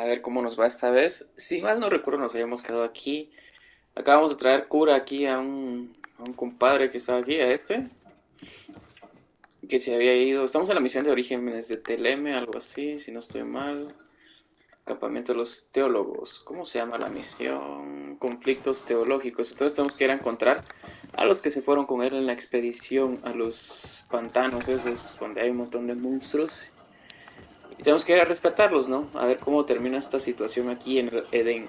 A ver cómo nos va esta vez. Si mal no recuerdo, nos habíamos quedado aquí. Acabamos de traer cura aquí a un compadre que estaba aquí, a este, que se había ido. Estamos en la misión de orígenes de Theleme, algo así, si no estoy mal. Campamento de los teólogos. ¿Cómo se llama la misión? Conflictos teológicos. Entonces tenemos que ir a encontrar a los que se fueron con él en la expedición a los pantanos esos, donde hay un montón de monstruos. Y tenemos que ir a rescatarlos, ¿no? A ver cómo termina esta situación aquí en el Edén.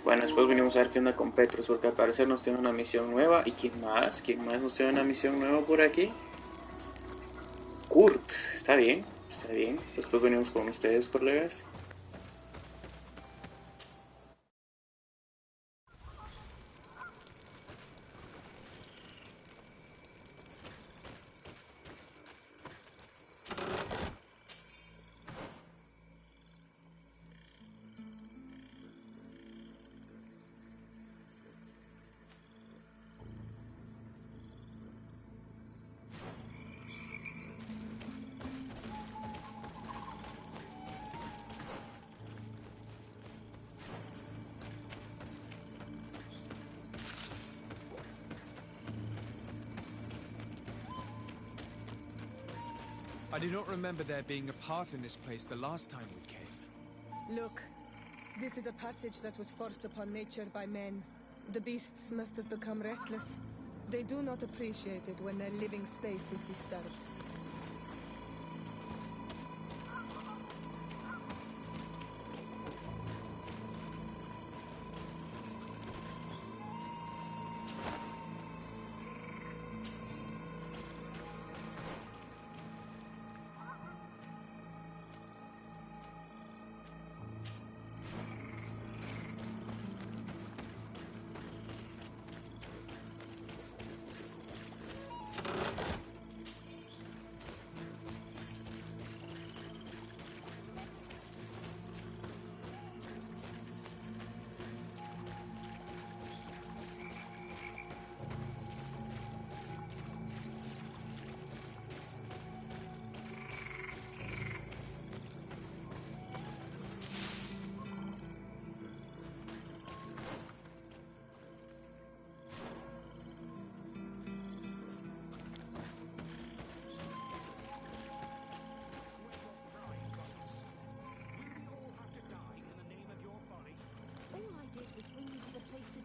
Bueno, después venimos a ver qué onda con Petrus, porque al parecer nos tiene una misión nueva. ¿Y quién más? ¿Quién más nos tiene una misión nueva por aquí? Kurt, está bien, está bien. Después venimos con ustedes, colegas. I do not remember there being a path in this place the last time we came. Look, this is a passage that was forced upon nature by men. The beasts must have become restless. They do not appreciate it when their living space is disturbed.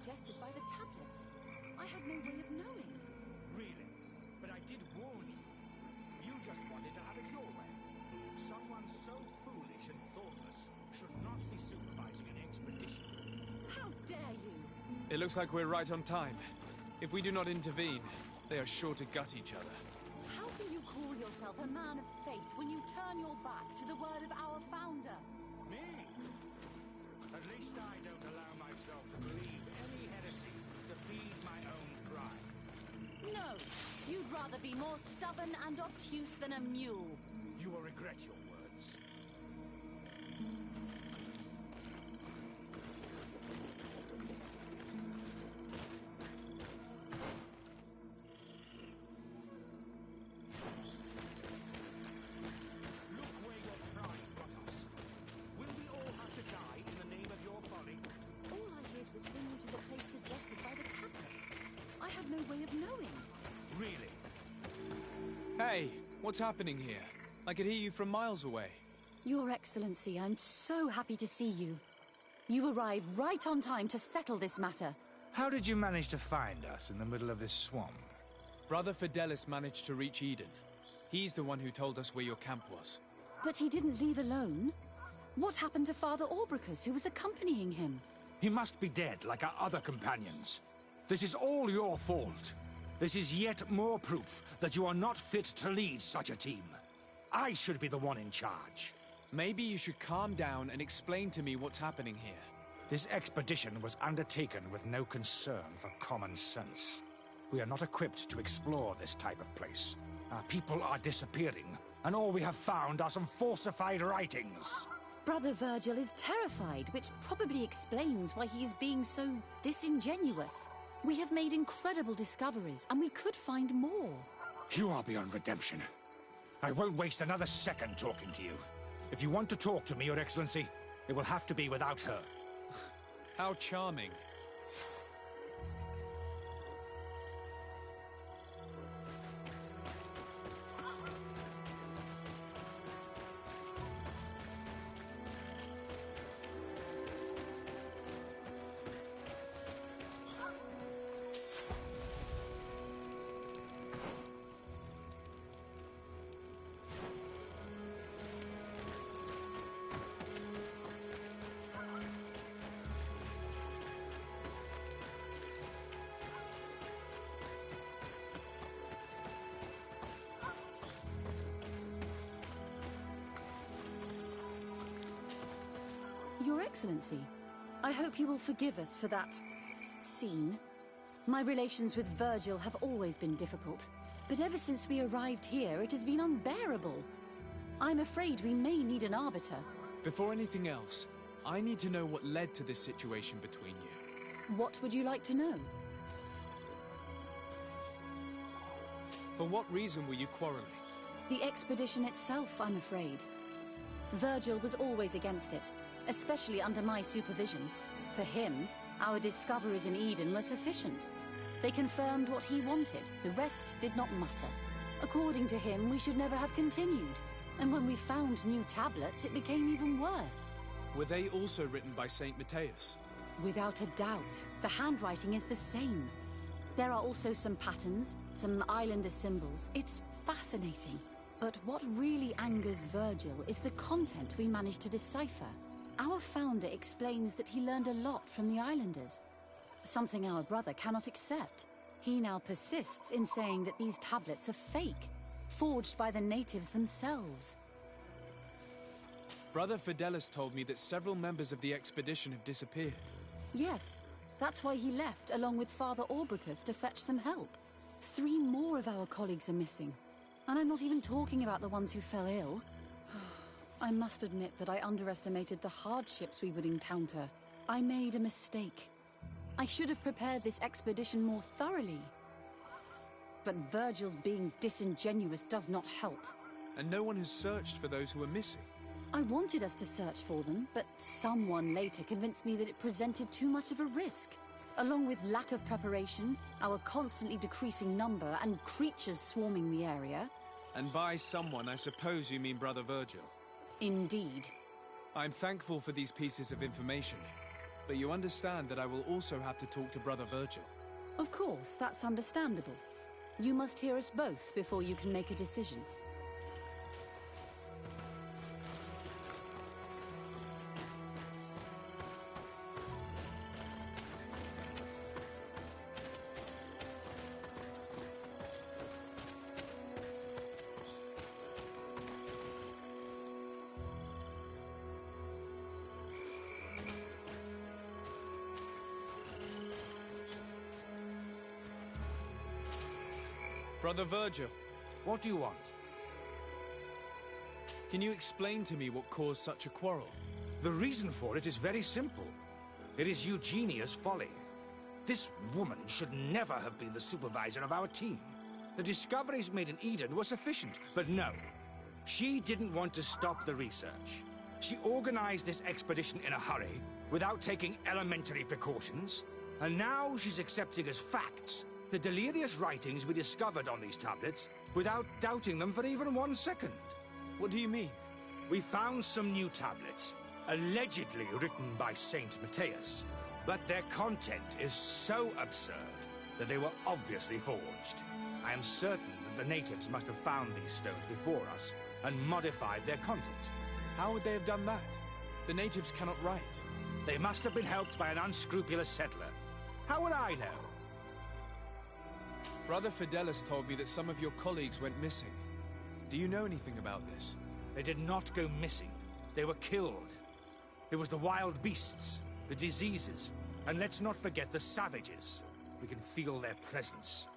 Suggested by the tablets. I had no way of knowing. Really? But I did warn you. You just wanted to have it your way. Someone so foolish and thoughtless should not be supervising an expedition. How dare you? It looks like we're right on time. If we do not intervene, they are sure to gut each other. How can you call yourself a man of faith when you turn your back to the word of our founder? Me? At least I don't allow myself to believe any heresy to feed my own pride. No, you'd rather be more stubborn and obtuse than a mule. You will regret your words. Look where your pride got us. Will we all have to die in the name of your folly? All I did was bring you to the place suggested by the tablets. I had no way of knowing. Really? Hey, what's happening here? I could hear you from miles away. Your Excellency, I'm so happy to see you. You arrived right on time to settle this matter. How did you manage to find us in the middle of this swamp? Brother Fidelis managed to reach Eden. He's the one who told us where your camp was. But he didn't leave alone. What happened to Father Orbricus, who was accompanying him? He must be dead, like our other companions. This is all your fault. This is yet more proof that you are not fit to lead such a team. I should be the one in charge. Maybe you should calm down and explain to me what's happening here. This expedition was undertaken with no concern for common sense. We are not equipped to explore this type of place. Our people are disappearing, and all we have found are some falsified writings. Brother Virgil is terrified, which probably explains why he is being so disingenuous. We have made incredible discoveries, and we could find more. You are beyond redemption. I won't waste another second talking to you. If you want to talk to me, Your Excellency, it will have to be without her. How charming. Your Excellency, I hope you will forgive us for that scene. My relations with Virgil have always been difficult, but ever since we arrived here, it has been unbearable. I'm afraid we may need an arbiter. Before anything else, I need to know what led to this situation between you. What would you like to know? For what reason were you quarreling? The expedition itself, I'm afraid. Virgil was always against it, especially under my supervision. For him, our discoveries in Eden were sufficient. They confirmed what he wanted. The rest did not matter. According to him, we should never have continued. And when we found new tablets, it became even worse. Were they also written by Saint Matthias? Without a doubt. The handwriting is the same. There are also some patterns, some islander symbols. It's fascinating. But what really angers Virgil is the content we managed to decipher. Our founder explains that he learned a lot from the islanders. Something our brother cannot accept. He now persists in saying that these tablets are fake, forged by the natives themselves. Brother Fidelis told me that several members of the expedition have disappeared. Yes, that's why he left along with Father Orbricus to fetch some help. 3 more of our colleagues are missing. And I'm not even talking about the ones who fell ill. I must admit that I underestimated the hardships we would encounter. I made a mistake. I should have prepared this expedition more thoroughly. But Virgil's being disingenuous does not help. And no one has searched for those who are missing. I wanted us to search for them, but someone later convinced me that it presented too much of a risk. Along with lack of preparation, our constantly decreasing number, and creatures swarming the area. And by someone, I suppose you mean Brother Virgil. Indeed. I'm thankful for these pieces of information, but you understand that I will also have to talk to Brother Virgil. Of course, that's understandable. You must hear us both before you can make a decision. Brother Virgil, What do you want? can you explain to me what caused such a quarrel? The reason for it is very simple. It is Eugenia's folly. This woman should never have been the supervisor of our team. The discoveries made in Eden were sufficient, but no. She didn't want to stop the research. She organized this expedition in a hurry, without taking elementary precautions, and now she's accepting as facts the delirious writings we discovered on these tablets, without doubting them for even 1 second. What do you mean? We found some new tablets, allegedly written by Saint Matthias, but their content is so absurd that they were obviously forged. I am certain that the natives must have found these stones before us and modified their content. How would they have done that? The natives cannot write. They must have been helped by an unscrupulous settler. How would I know? Brother Fidelis told me that some of your colleagues went missing. Do you know anything about this? They did not go missing. They were killed. It was the wild beasts, the diseases, and let's not forget the savages. We can feel their presence,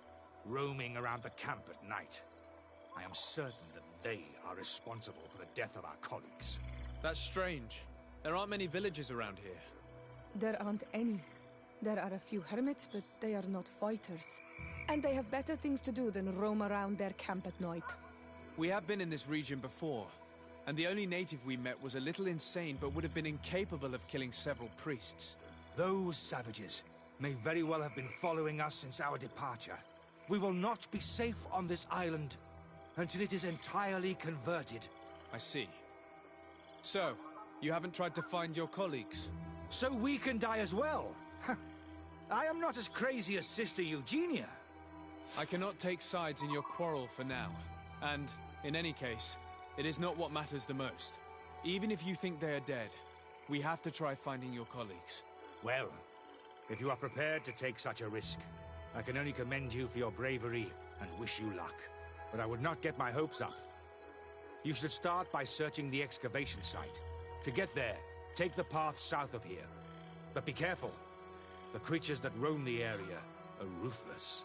roaming around the camp at night. I am certain that they are responsible for the death of our colleagues. That's strange. There aren't many villages around here. There aren't any. There are a few hermits, but they are not fighters. And they have better things to do than roam around their camp at night. We have been in this region before, and the only native we met was a little insane but would have been incapable of killing several priests. Those savages may very well have been following us since our departure. We will not be safe on this island until it is entirely converted. I see. So, you haven't tried to find your colleagues? So we can die as well. I am not as crazy as Sister Eugenia. I cannot take sides in your quarrel for now. And, in any case, it is not what matters the most. Even if you think they are dead, we have to try finding your colleagues. Well, if you are prepared to take such a risk, I can only commend you for your bravery and wish you luck. But I would not get my hopes up. You should start by searching the excavation site. To get there, take the path south of here. But be careful. The creatures that roam the area are ruthless.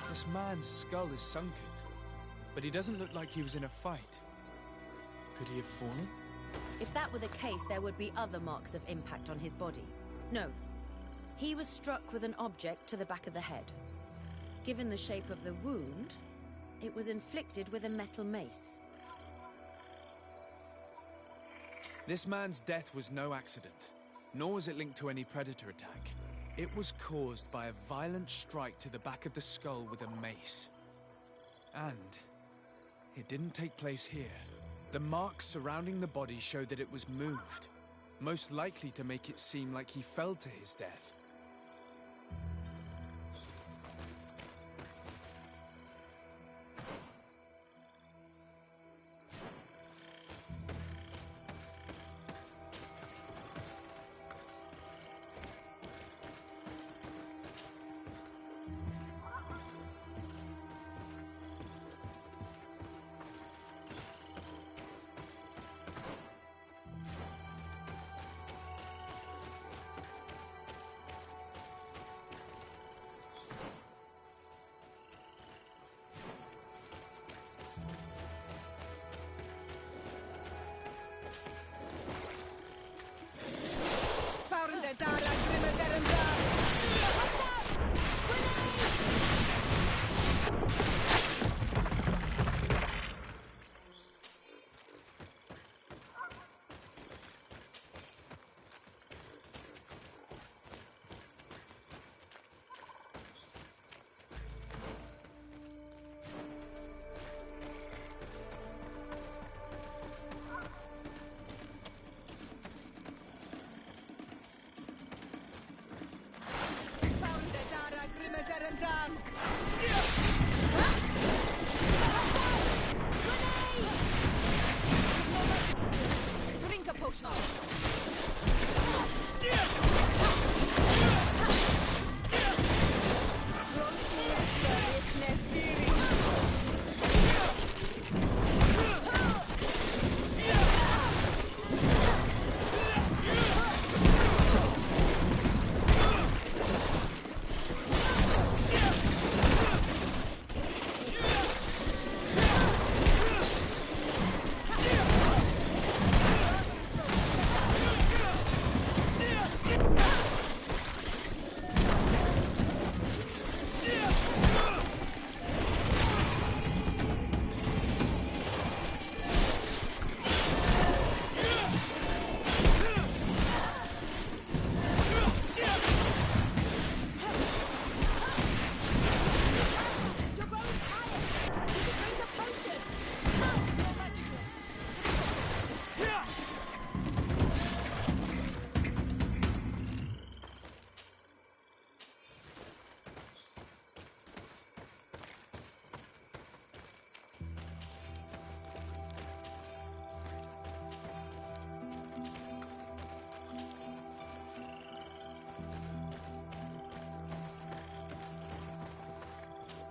This man's skull is sunken, but he doesn't look like he was in a fight. Could he have fallen? If that were the case, there would be other marks of impact on his body. No. He was struck with an object to the back of the head. Given the shape of the wound, it was inflicted with a metal mace. This man's death was no accident, nor was it linked to any predator attack. It was caused by a violent strike to the back of the skull with a mace. And it didn't take place here. The marks surrounding the body show that it was moved, most likely to make it seem like he fell to his death.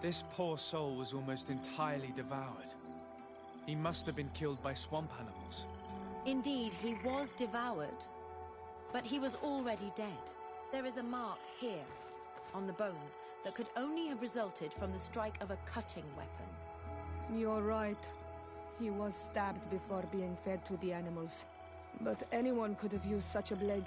This poor soul was almost entirely devoured. He must have been killed by swamp animals. Indeed, he was devoured, but he was already dead. There is a mark here, on the bones, that could only have resulted from the strike of a cutting weapon. You're right. He was stabbed before being fed to the animals. But anyone could have used such a blade.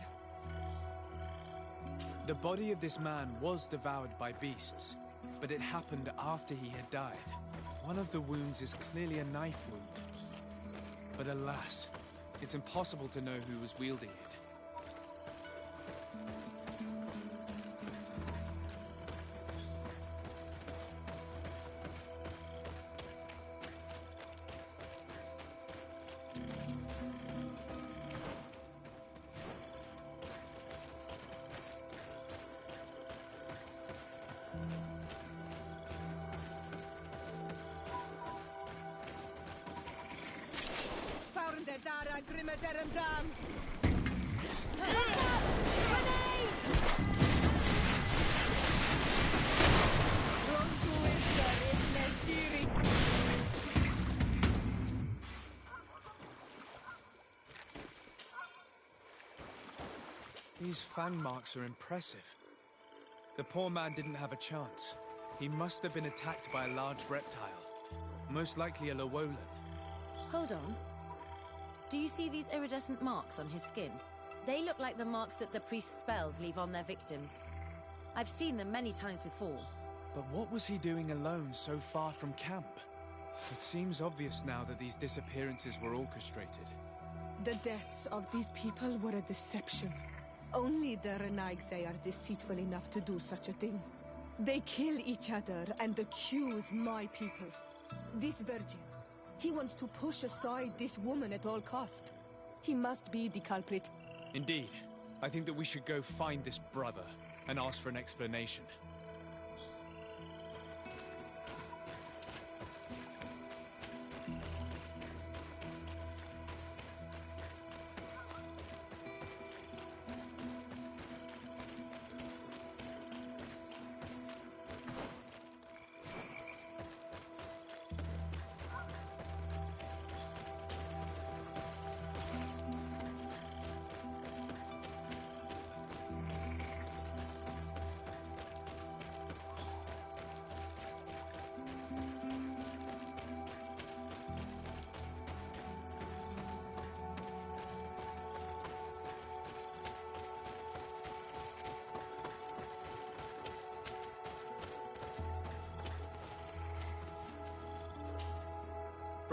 The body of this man was devoured by beasts, but it happened after he had died. One of the wounds is clearly a knife wound. But alas, it's impossible to know who was wielding it. These fang marks are impressive. The poor man didn't have a chance. He must have been attacked by a large reptile. Most likely a Llewellyn. Hold on. Do you see these iridescent marks on his skin? They look like the marks that the priest's spells leave on their victims. I've seen them many times before. But what was he doing alone so far from camp? It seems obvious now that these disappearances were orchestrated. The deaths of these people were a deception. Only the Renaigse are deceitful enough to do such a thing. They kill each other and accuse my people. This virgin, he wants to push aside this woman at all cost. He must be the culprit. Indeed. I think that we should go find this brother and ask for an explanation.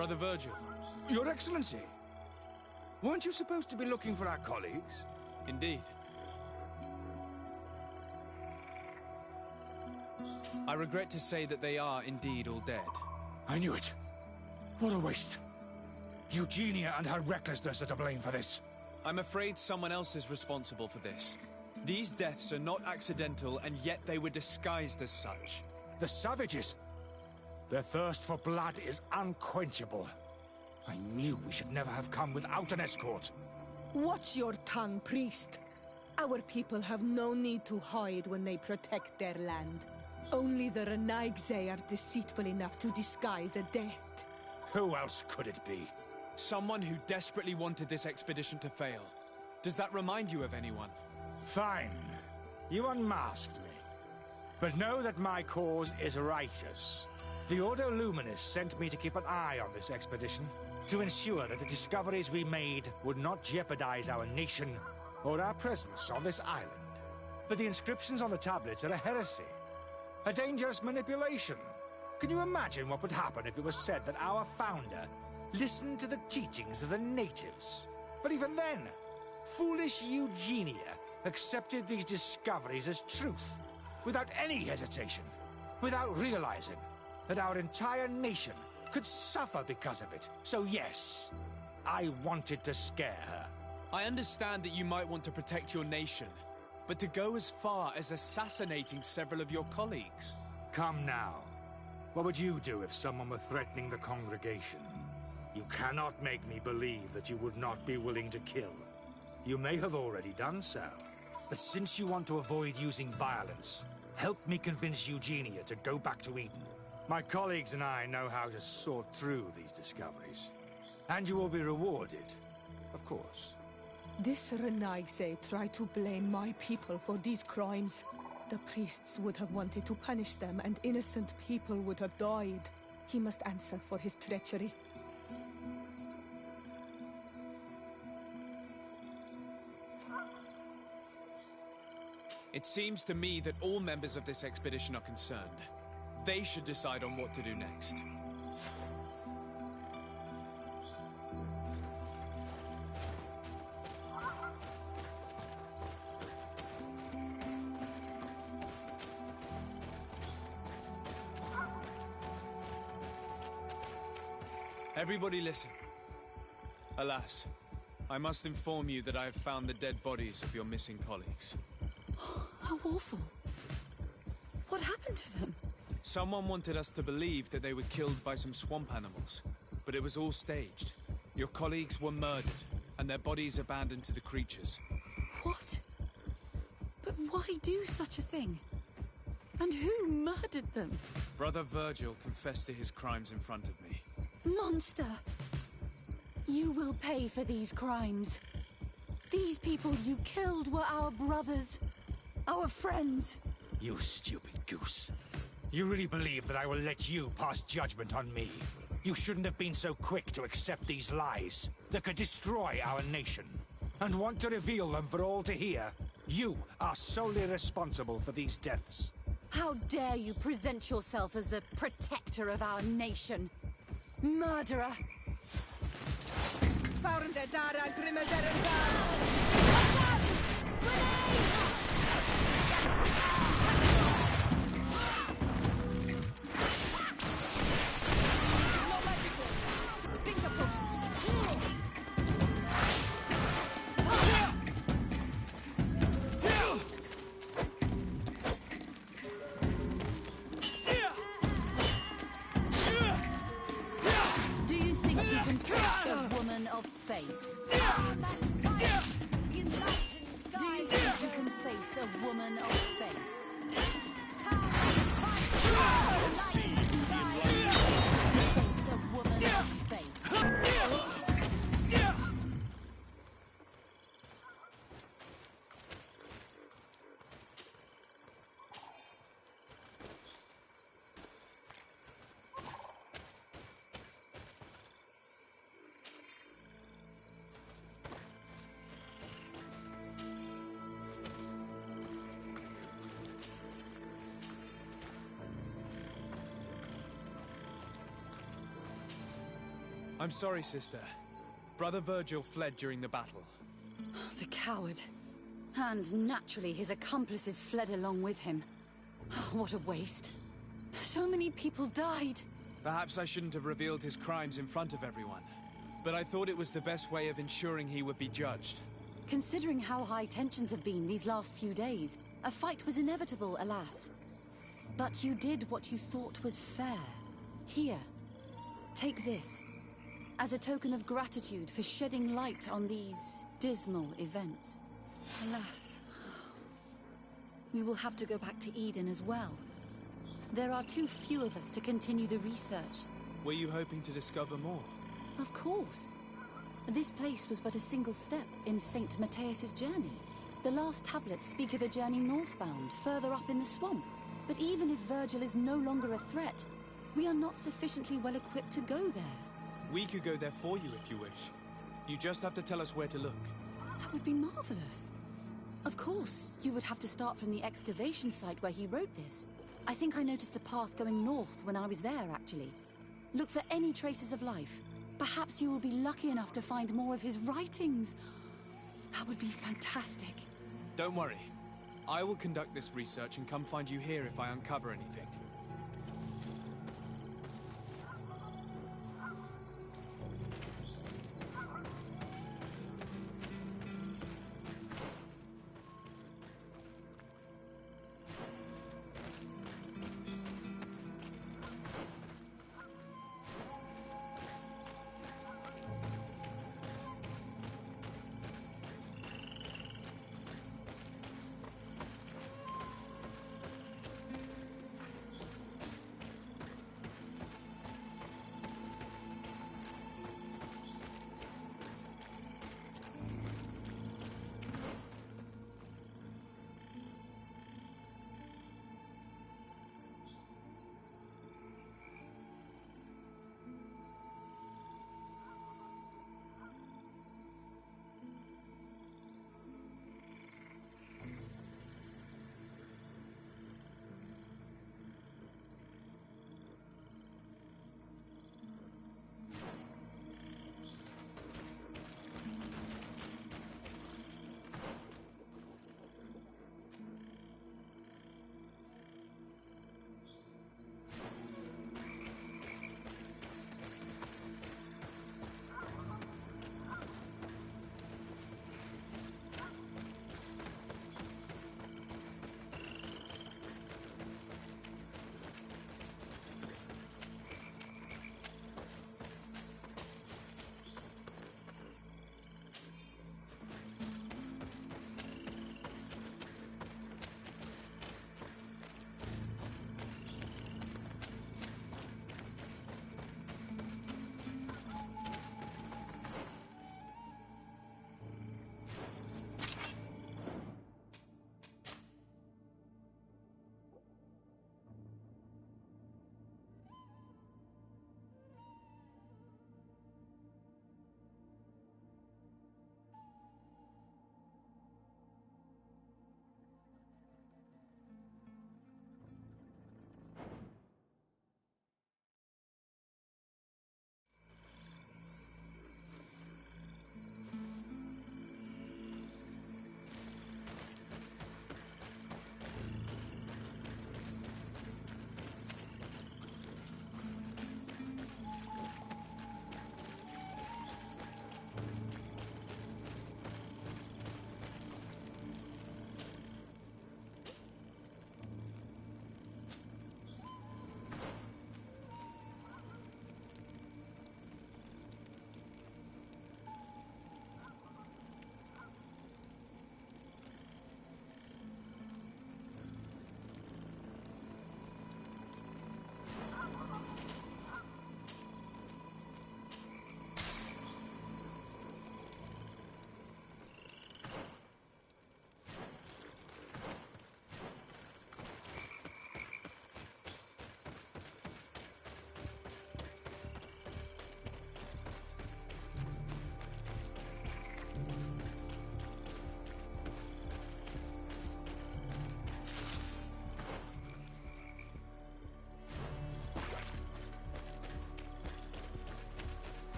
Brother Virgil. Your Excellency! Weren't you supposed to be looking for our colleagues? Indeed. I regret to say that they are indeed all dead. I knew it. What a waste. Eugenia and her recklessness are to blame for this. I'm afraid someone else is responsible for this. These deaths are not accidental, and yet they were disguised as such. The savages! Their thirst for blood is unquenchable. I knew we should never have come without an escort. Watch your tongue, priest. Our people have no need to hide when they protect their land. Only the Renaigse are deceitful enough to disguise a death. Who else could it be? Someone who desperately wanted this expedition to fail. Does that remind you of anyone? Fine. You unmasked me. But know that my cause is righteous. The Ordo Luminis sent me to keep an eye on this expedition, to ensure that the discoveries we made would not jeopardize our nation or our presence on this island. But the inscriptions on the tablets are a heresy, a dangerous manipulation. Can you imagine what would happen if it was said that our founder listened to the teachings of the natives? But even then, foolish Eugenia accepted these discoveries as truth, without any hesitation, without realizing that our entire nation could suffer because of it. So yes, I wanted to scare her. I understand that you might want to protect your nation, but to go as far as assassinating several of your colleagues... Come now. What would you do if someone were threatening the congregation? You cannot make me believe that you would not be willing to kill. You may have already done so. But since you want to avoid using violence, help me convince Eugenia to go back to Eden. My colleagues and I know how to sort through these discoveries. And you will be rewarded, of course. This Renaigse tried to blame my people for these crimes. The priests would have wanted to punish them, and innocent people would have died. He must answer for his treachery. It seems to me that all members of this expedition are concerned. They should decide on what to do next. Everybody listen. Alas, I must inform you that I have found the dead bodies of your missing colleagues. How awful. What happened to them? Someone wanted us to believe that they were killed by some swamp animals, but it was all staged. Your colleagues were murdered, and their bodies abandoned to the creatures. What? But why do such a thing? And who murdered them? Brother Virgil confessed to his crimes in front of me. Monster! You will pay for these crimes. These people you killed were our brothers. Our friends. You stupid goose. You really believe that I will let you pass judgment on me? You shouldn't have been so quick to accept these lies that could destroy our nation. And want to reveal them for all to hear. You are solely responsible for these deaths. How dare you present yourself as the protector of our nation? Murderer! Do you think you can face a woman of faith? Do you think you can face a woman of faith? Let's see if you Face a woman of faith. I'm sorry, sister. Brother Virgil fled during the battle. The coward. And naturally, his accomplices fled along with him. What a waste. So many people died. Perhaps I shouldn't have revealed his crimes in front of everyone. But I thought it was the best way of ensuring he would be judged. Considering how high tensions have been these last few days, a fight was inevitable, alas. But you did what you thought was fair. Here, take this. As a token of gratitude for shedding light on these dismal events. Alas, we will have to go back to Eden as well. There are too few of us to continue the research. Were you hoping to discover more? Of course. This place was but a single step in St. Matthias's journey. The last tablets speak of a journey northbound, further up in the swamp. But even if Virgil is no longer a threat, we are not sufficiently well equipped to go there. We could go there for you if you wish. You just have to tell us where to look. That would be marvelous. Of course, you would have to start from the excavation site where he wrote this. I think I noticed a path going north when I was there, actually. Look for any traces of life. Perhaps you will be lucky enough to find more of his writings. That would be fantastic. Don't worry. I will conduct this research and come find you here if I uncover anything.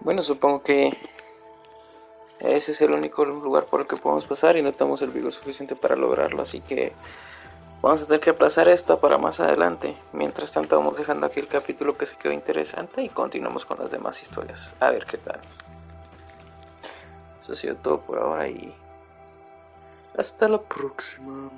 Bueno, supongo que ese es el único lugar por el que podemos pasar y no tenemos el vigor suficiente para lograrlo, así que vamos a tener que aplazar esta para más adelante. Mientras tanto vamos dejando aquí el capítulo que se quedó interesante y continuamos con las demás historias. A ver qué tal. Eso ha sido todo por ahora y hasta la próxima.